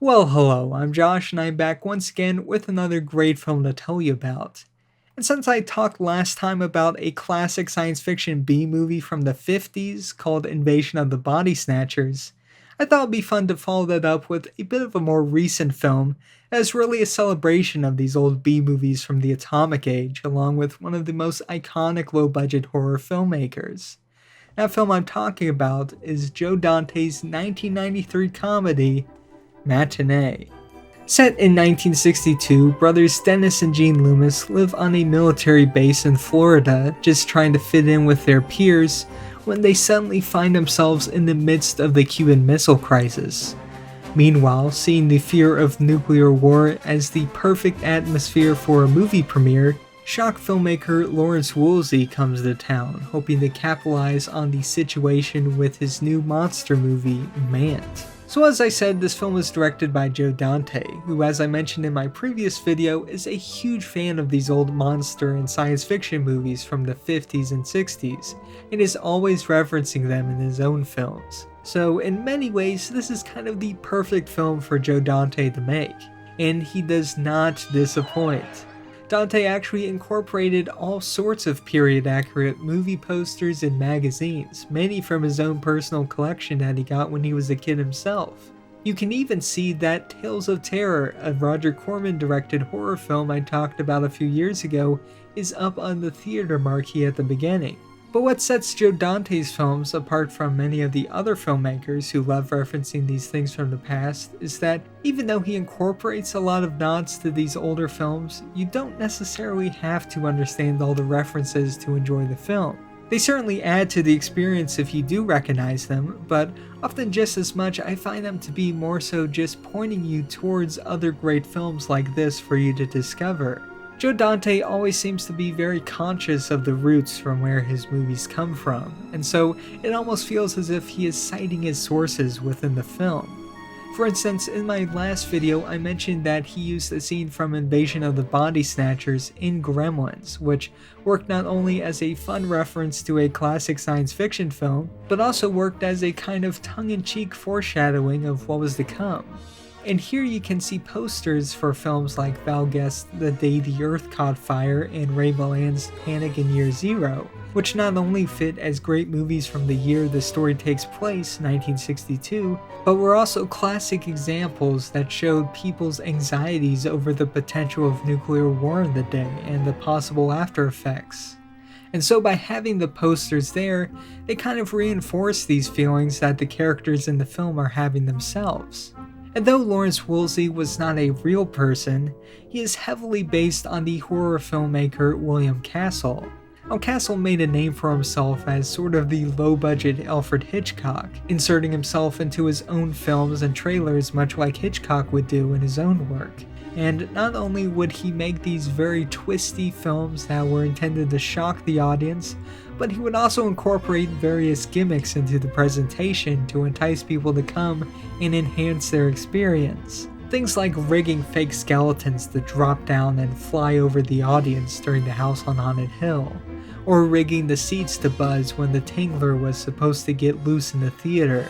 Well, hello, I'm Josh, and I'm back once again with another great film to tell you about. And since I talked last time about a classic science fiction B movie from the 50s called Invasion of the Body Snatchers, I thought it'd be fun to follow that up with a bit of a more recent film as really a celebration of these old B movies from the atomic age, along with one of the most iconic low budget horror filmmakers. That film I'm talking about is Joe Dante's 1993 comedy, Matinee. Set in 1962, brothers Dennis and Gene Loomis live on a military base in Florida, just trying to fit in with their peers, when they suddenly find themselves in the midst of the Cuban Missile Crisis. Meanwhile, seeing the fear of nuclear war as the perfect atmosphere for a movie premiere, shock filmmaker Lawrence Woolsey comes to town, hoping to capitalize on the situation with his new monster movie, Mant. So as I said, this film was directed by Joe Dante, who, as I mentioned in my previous video, is a huge fan of these old monster and science fiction movies from the 50s and 60s, and is always referencing them in his own films. So in many ways, this is kind of the perfect film for Joe Dante to make, and he does not disappoint. Dante actually incorporated all sorts of period-accurate movie posters and magazines, many from his own personal collection that he got when he was a kid himself. You can even see that Tales of Terror, a Roger Corman-directed horror film I talked about a few years ago, is up on the theater marquee at the beginning. But what sets Joe Dante's films apart from many of the other filmmakers who love referencing these things from the past is that even though he incorporates a lot of nods to these older films, you don't necessarily have to understand all the references to enjoy the film. They certainly add to the experience if you do recognize them, but often just as much I find them to be more so just pointing you towards other great films like this for you to discover. Joe Dante always seems to be very conscious of the roots from where his movies come from, and so it almost feels as if he is citing his sources within the film. For instance, in my last video I mentioned that he used a scene from Invasion of the Body Snatchers in Gremlins, which worked not only as a fun reference to a classic science fiction film, but also worked as a kind of tongue-in-cheek foreshadowing of what was to come. And here you can see posters for films like Val Guest's The Day the Earth Caught Fire and Ray Milland's Panic in Year Zero, which not only fit as great movies from the year the story takes place, 1962, but were also classic examples that showed people's anxieties over the potential of nuclear war in the day and the possible after effects. And so by having the posters there, they kind of reinforce these feelings that the characters in the film are having themselves. And though Lawrence Woolsey was not a real person, he is heavily based on the horror filmmaker William Castle. Now, Castle made a name for himself as sort of the low-budget Alfred Hitchcock, inserting himself into his own films and trailers much like Hitchcock would do in his own work. And not only would he make these very twisty films that were intended to shock the audience, but he would also incorporate various gimmicks into the presentation to entice people to come and enhance their experience. Things like rigging fake skeletons to drop down and fly over the audience during the House on Haunted Hill, or rigging the seats to buzz when the Tingler was supposed to get loose in the theater.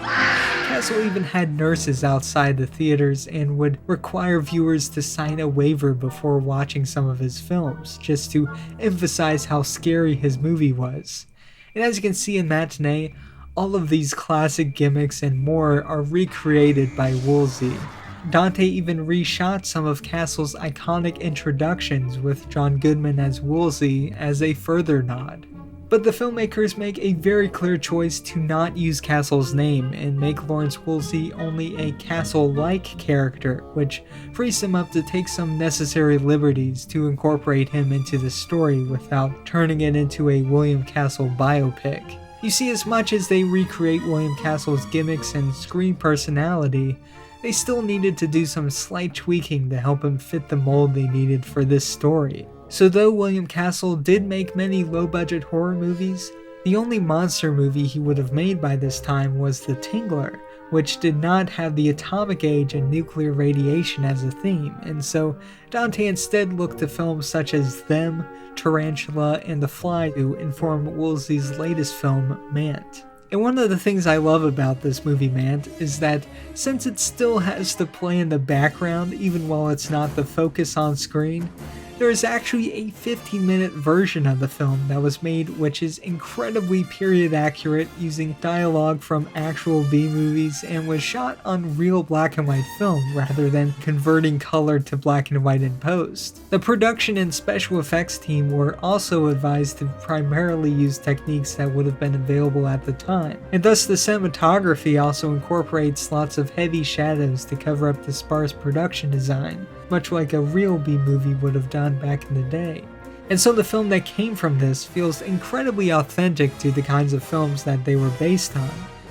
Castle even had nurses outside the theaters and would require viewers to sign a waiver before watching some of his films, just to emphasize how scary his movie was. And as you can see in Matinee, all of these classic gimmicks and more are recreated by Woolsey. Dante even reshot some of Castle's iconic introductions with John Goodman as Woolsey as a further nod. But the filmmakers make a very clear choice to not use Castle's name and make Lawrence Woolsey only a Castle-like character, which frees him up to take some necessary liberties to incorporate him into the story without turning it into a William Castle biopic. You see, as much as they recreate William Castle's gimmicks and screen personality, they still needed to do some slight tweaking to help him fit the mold they needed for this story. So though William Castle did make many low-budget horror movies, the only monster movie he would have made by this time was The Tingler, which did not have the atomic age and nuclear radiation as a theme, and so Dante instead looked to films such as Them, Tarantula, and The Fly to inform Woolsey's latest film, Mant. And one of the things I love about this movie, man, is that since it still has to play in the background even while it's not the focus on screen, there is actually a 15-minute version of the film that was made which is incredibly period accurate using dialogue from actual B-movies and was shot on real black and white film rather than converting color to black and white in post. The production and special effects team were also advised to primarily use techniques that would have been available at the time, and thus the cinematography also incorporates lots of heavy shadows to cover up the sparse production design, much like a real B-movie would have done back in the day. And so the film that came from this feels incredibly authentic to the kinds of films that they were based on.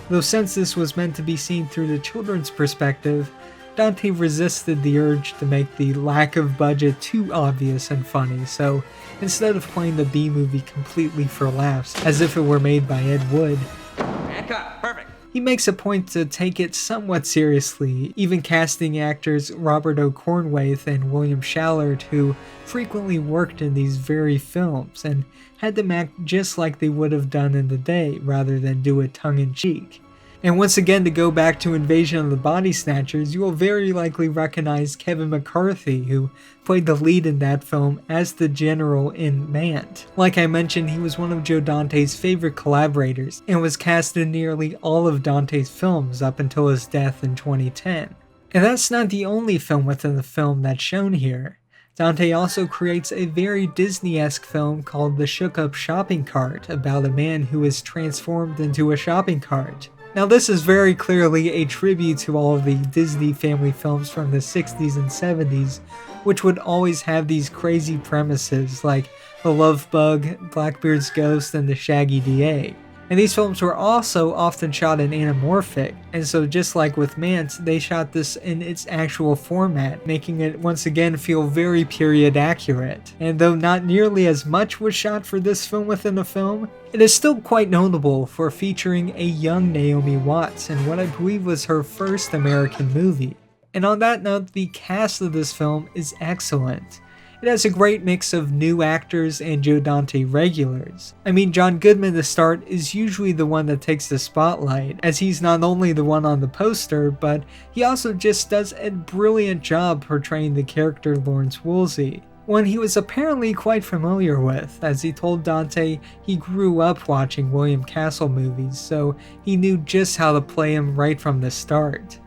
Though since this was meant to be seen through the children's perspective, Dante resisted the urge to make the lack of budget too obvious and funny, so instead of playing the B-movie completely for laughs, as if it were made by Ed Wood, And cut. Perfect. he makes a point to take it somewhat seriously, even casting actors Robert O'Cornwaith and William Shallard, who frequently worked in these very films, and had them act just like they would have done in the day, rather than do it tongue-in-cheek. And once again, to go back to Invasion of the Body Snatchers, you will very likely recognize Kevin McCarthy, who played the lead in that film as the general in Mant. Like I mentioned, he was one of Joe Dante's favorite collaborators, and was cast in nearly all of Dante's films up until his death in 2010. And that's not the only film within the film that's shown here. Dante also creates a very Disney-esque film called The Shook-Up Shopping Cart, about a man who is transformed into a shopping cart. Now this is very clearly a tribute to all of the Disney family films from the 60s and 70s, which would always have these crazy premises like The Love Bug, Blackbeard's Ghost, and The Shaggy DA. And these films were also often shot in anamorphic, and so just like with Mant, they shot this in its actual format, making it once again feel very period accurate. And though not nearly as much was shot for this film within the film, it is still quite notable for featuring a young Naomi Watts in what I believe was her first American movie. And on that note, the cast of this film is excellent. It has a great mix of new actors and Joe Dante regulars. I mean, John Goodman to start is usually the one that takes the spotlight, as he's not only the one on the poster, but he also just does a brilliant job portraying the character Lawrence Woolsey, one he was apparently quite familiar with, as he told Dante he grew up watching William Castle movies, so he knew just how to play him right from the start.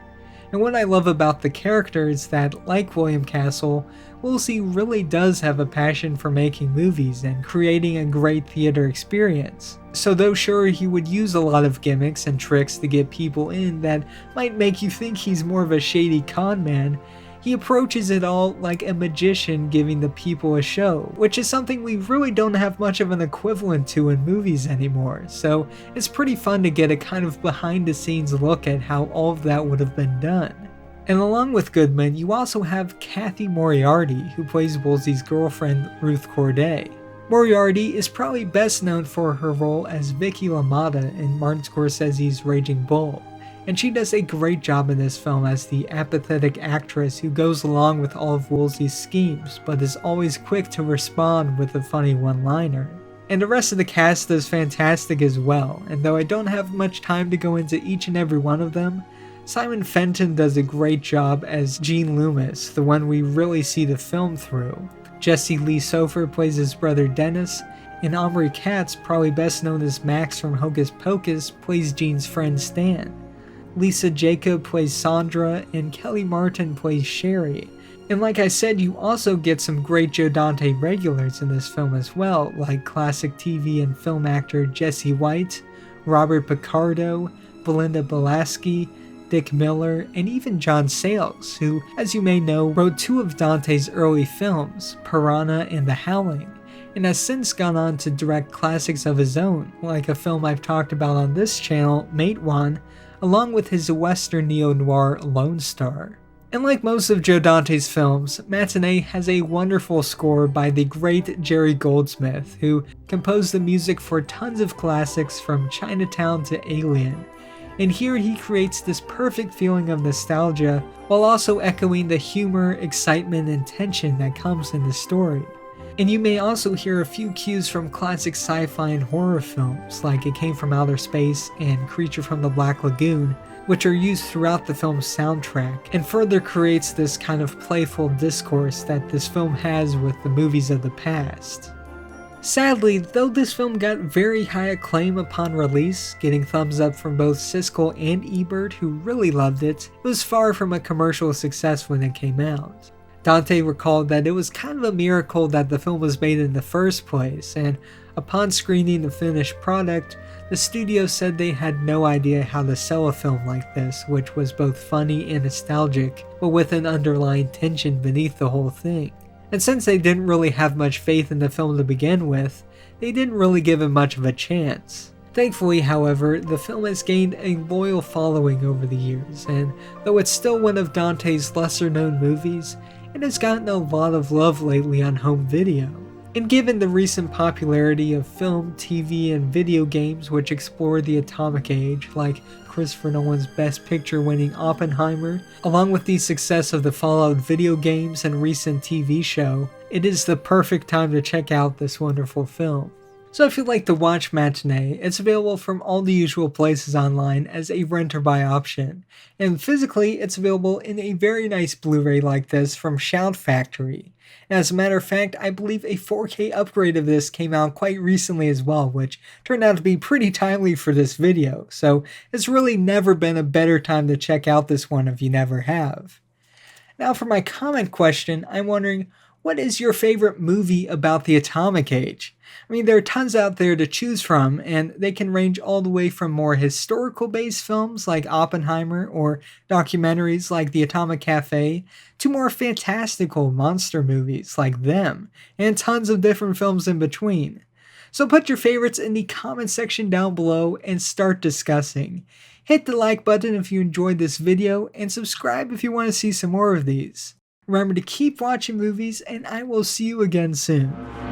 And what I love about the character is that, like William Castle, Woolsey really does have a passion for making movies and creating a great theater experience. So though sure he would use a lot of gimmicks and tricks to get people in that might make you think he's more of a shady con man, he approaches it all like a magician giving the people a show, which is something we really don't have much of an equivalent to in movies anymore, so it's pretty fun to get a kind of behind the scenes look at how all of that would have been done. And along with Goodman, you also have Cathy Moriarty, who plays Woolsey's girlfriend Ruth Corday. Moriarty is probably best known for her role as Vicky LaMotta in Martin Scorsese's Raging Bull, and she does a great job in this film as the apathetic actress who goes along with all of Woolsey's schemes, but is always quick to respond with a funny one-liner. And the rest of the cast is fantastic as well, and though I don't have much time to go into each and every one of them, Simon Fenton does a great job as Gene Loomis, the one we really see the film through. Jesse Lee Sofer plays his brother Dennis, and Omri Katz, probably best known as Max from Hocus Pocus, plays Gene's friend Stan. Lisa Jakub plays Sandra, and Kellie Martin plays Sherry. And like I said, you also get some great Joe Dante regulars in this film as well, like classic TV and film actor Jesse White, Robert Picardo, Belinda Belaski, Dick Miller, and even John Sayles, who, as you may know, wrote two of Dante's early films, Piranha and The Howling, and has since gone on to direct classics of his own, like a film I've talked about on this channel, Matewan, along with his western neo-noir Lone Star. And like most of Joe Dante's films, Matinee has a wonderful score by the great Jerry Goldsmith, who composed the music for tons of classics from Chinatown to Alien. And here he creates this perfect feeling of nostalgia while also echoing the humor, excitement, and tension that comes in the story. And you may also hear a few cues from classic sci-fi and horror films like It Came from Outer Space and Creature from the Black Lagoon, which are used throughout the film's soundtrack, and further creates this kind of playful discourse that this film has with the movies of the past. Sadly, though this film got very high acclaim upon release, getting thumbs up from both Siskel and Ebert who really loved it, it was far from a commercial success when it came out. Dante recalled that it was kind of a miracle that the film was made in the first place, and upon screening the finished product, the studio said they had no idea how to sell a film like this, which was both funny and nostalgic, but with an underlying tension beneath the whole thing. And since they didn't really have much faith in the film to begin with, they didn't really give it much of a chance. Thankfully, however, the film has gained a loyal following over the years, and though it's still one of Dante's lesser known movies, it has gotten a lot of love lately on home video. And given the recent popularity of film, TV, and video games which explore the atomic age, like Christopher Nolan's Best Picture winning Oppenheimer, along with the success of the Fallout video games and recent TV show, it is the perfect time to check out this wonderful film. So if you'd like to watch Matinee, it's available from all the usual places online as a rent or buy option, and physically it's available in a very nice Blu-ray like this from Shout Factory. And as a matter of fact, I believe a 4K upgrade of this came out quite recently as well, which turned out to be pretty timely for this video, so it's really never been a better time to check out this one if you never have. Now for my comment question, I'm wondering, what is your favorite movie about the atomic age? I mean, there are tons out there to choose from, and they can range all the way from more historical-based films like Oppenheimer or documentaries like The Atomic Cafe to more fantastical monster movies like Them, and tons of different films in between. So put your favorites in the comment section down below and start discussing. Hit the like button if you enjoyed this video, and subscribe if you want to see some more of these. Remember to keep watching movies, and I will see you again soon.